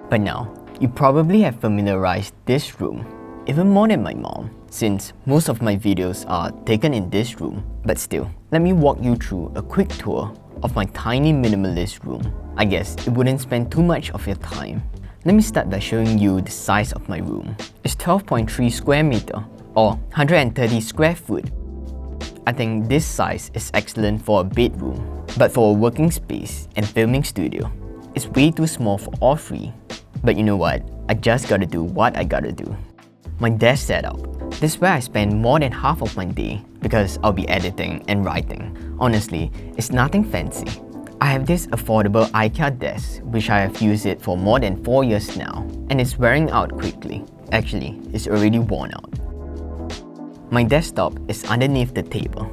By now, you probably have familiarized this room, even more than my mom, since most of my videos are taken in this room. But still, let me walk you through a quick tour of my tiny minimalist room. I guess it wouldn't spend too much of your time. Let me start by showing you the size of my room. It's 12.3 square meter or 130 square foot. I think this size is excellent for a bedroom, but for a working space and filming studio, it's way too small for all three. But you know what? I just gotta do what I gotta do. My desk setup. This is where I spend more than half of my day because I'll be editing and writing. Honestly, it's nothing fancy. I have this affordable IKEA desk which I have used it for more than 4 years now, and it's wearing out quickly. Actually, it's already worn out. My desktop is underneath the table.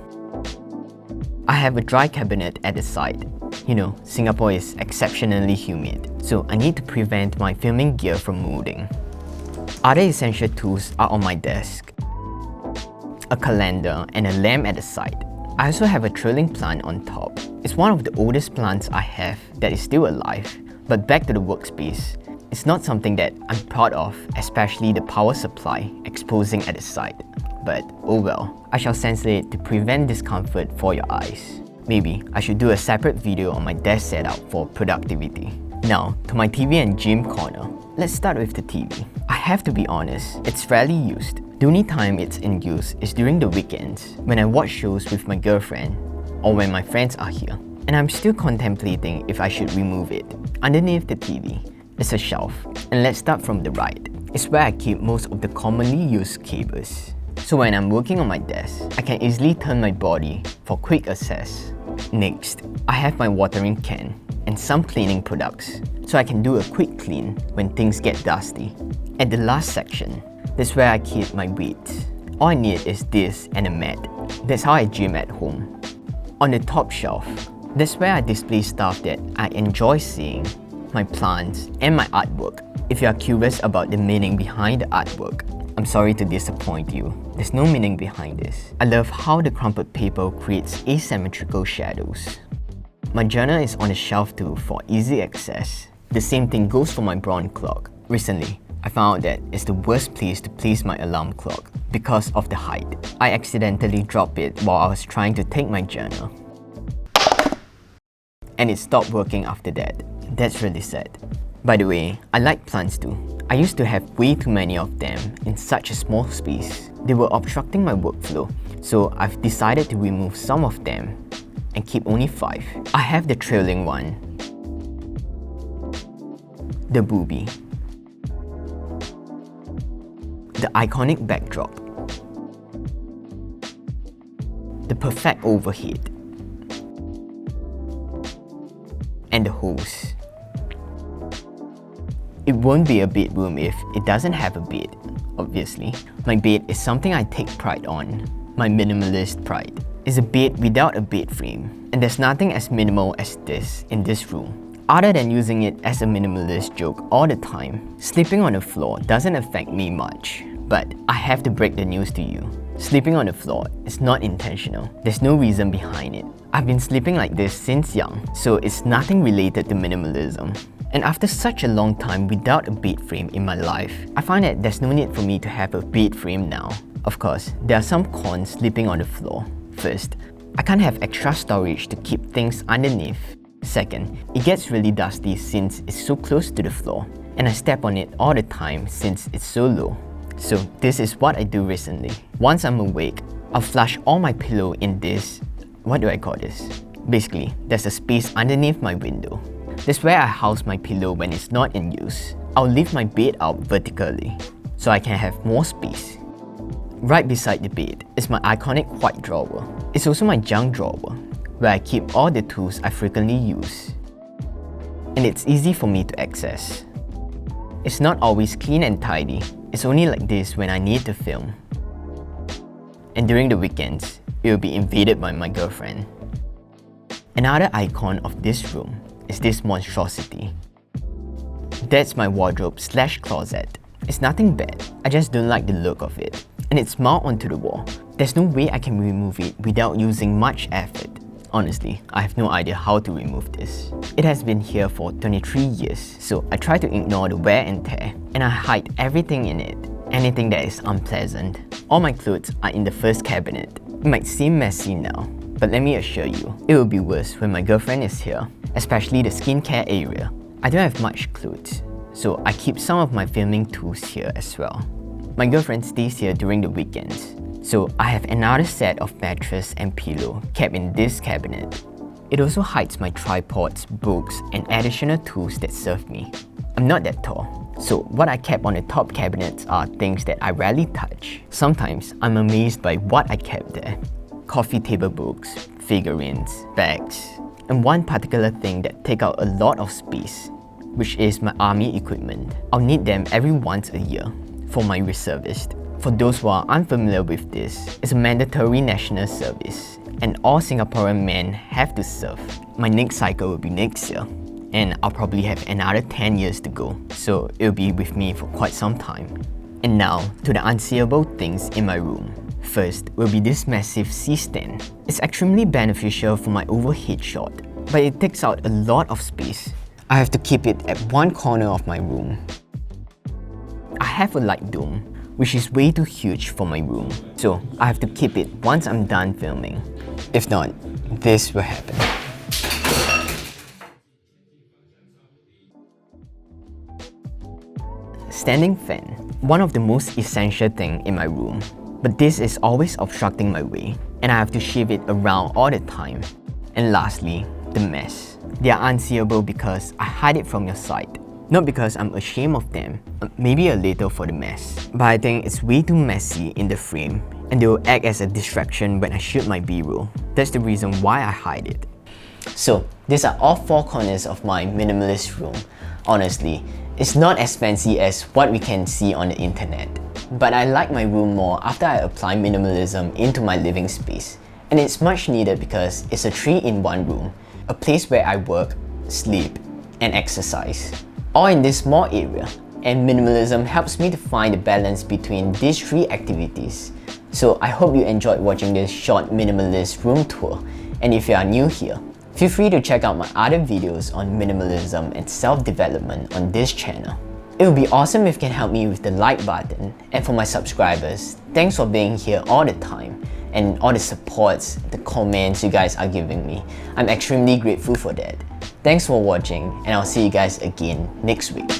I have a dry cabinet at the side. You know, Singapore is exceptionally humid, so I need to prevent my filming gear from molding. Other essential tools are on my desk. A calendar and a lamp at the side. I also have a trailing plant on top. It's one of the oldest plants I have that is still alive. But back to the workspace. It's not something that I'm proud of, especially the power supply exposing at the side. But oh well, I shall censor it to prevent discomfort for your eyes. Maybe I should do a separate video on my desk setup for productivity. Now, to my TV and gym corner. Let's start with the TV. I have to be honest, it's rarely used. The only time it's in use is during the weekends, when I watch shows with my girlfriend, or when my friends are here. And I'm still contemplating if I should remove it. Underneath the TV is a shelf, and let's start from the right. It's where I keep most of the commonly used cables. So when I'm working on my desk, I can easily turn my body for quick access. Next, I have my watering can and some cleaning products, so I can do a quick clean when things get dusty. At the last section, that's where I keep my weights. All I need is this and a mat. That's how I gym at home. On the top shelf, that's where I display stuff that I enjoy seeing, my plants and my artwork. If you are curious about the meaning behind the artwork, I'm sorry to disappoint you. There's no meaning behind this. I love how the crumpled paper creates asymmetrical shadows. My journal is on the shelf too for easy access. The same thing goes for my bronze clock. Recently, I found that it's the worst place to place my alarm clock because of the height. I accidentally dropped it while I was trying to take my journal. And it stopped working after that. That's really sad. By the way, I like plants too. I used to have way too many of them in such a small space. They were obstructing my workflow, so I've decided to remove some of them and keep only 5. I have the trailing one, the booby, the iconic backdrop, the perfect overhead, and the hose. It won't be a bedroom if it doesn't have a bed, obviously. My bed is something I take pride on. My minimalist pride is a bed without a bed frame. And there's nothing as minimal as this in this room. Other than using it as a minimalist joke all the time, sleeping on the floor doesn't affect me much. But I have to break the news to you. Sleeping on the floor is not intentional. There's no reason behind it. I've been sleeping like this since young, so it's nothing related to minimalism. And after such a long time without a bed frame in my life, I find that there's no need for me to have a bed frame now. Of course, there are some cons sleeping on the floor. First, I can't have extra storage to keep things underneath. Second, it gets really dusty since it's so close to the floor, and I step on it all the time since it's so low. So this is what I do recently. Once I'm awake, I'll flush all my pillow in this, what do I call this? Basically, there's a space underneath my window. That's where I house my pillow when it's not in use. I'll lift my bed out vertically, so I can have more space. Right beside the bed is my iconic white drawer. It's also my junk drawer, where I keep all the tools I frequently use. And it's easy for me to access. It's not always clean and tidy. It's only like this when I need to film. And during the weekends, it will be invaded by my girlfriend. Another icon of this room is this monstrosity. That's my wardrobe / closet. It's nothing bad, I just don't like the look of it. And it's mounted onto the wall. There's no way I can remove it without using much effort. Honestly, I have no idea how to remove this. It has been here for 23 years, so I try to ignore the wear and tear, and I hide everything in it, anything that is unpleasant. All my clothes are in the first cabinet. It might seem messy now, but let me assure you, it will be worse when my girlfriend is here, especially the skincare area. I don't have much clothes, so I keep some of my filming tools here as well. My girlfriend stays here during the weekends, so I have another set of mattress and pillow kept in this cabinet. It also hides my tripods, books, and additional tools that serve me. I'm not that tall, so what I kept on the top cabinets are things that I rarely touch. Sometimes I'm amazed by what I kept there. Coffee table books, figurines, bags, and one particular thing that take out a lot of space, which is my army equipment. I'll need them every once a year for my reservist. For those who are unfamiliar with this, it's a mandatory national service, and all Singaporean men have to serve. My next cycle will be next year, and I'll probably have another 10 years to go, so it'll be with me for quite some time. And now, to the unseeable things in my room. First will be this massive C-stand. It's extremely beneficial for my overhead shot, but it takes out a lot of space. I have to keep it at one corner of my room. I have a light dome, which is way too huge for my room, so I have to keep it once I'm done filming. If not, this will happen. Standing fan, one of the most essential things in my room, but this is always obstructing my way, and I have to shift it around all the time. And lastly, the mess. They are unseeable because I hide it from your sight. Not because I'm ashamed of them, maybe a little for the mess, but I think it's way too messy in the frame, and they will act as a distraction when I shoot my B-roll. That's the reason why I hide it. So, these are all 4 corners of my minimalist room. Honestly, it's not as fancy as what we can see on the internet, but I like my room more after I apply minimalism into my living space. And it's much needed because it's a 3-in-1 room, a place where I work, sleep, and exercise, all in this small area, and minimalism helps me to find the balance between these 3 activities. So I hope you enjoyed watching this short minimalist room tour, and if you are new here, feel free to check out my other videos on minimalism and self-development on this channel. It would be awesome if you can help me with the like button, and for my subscribers, thanks for being here all the time, and all the supports, the comments you guys are giving me. I'm extremely grateful for that. Thanks for watching, and I'll see you guys again next week.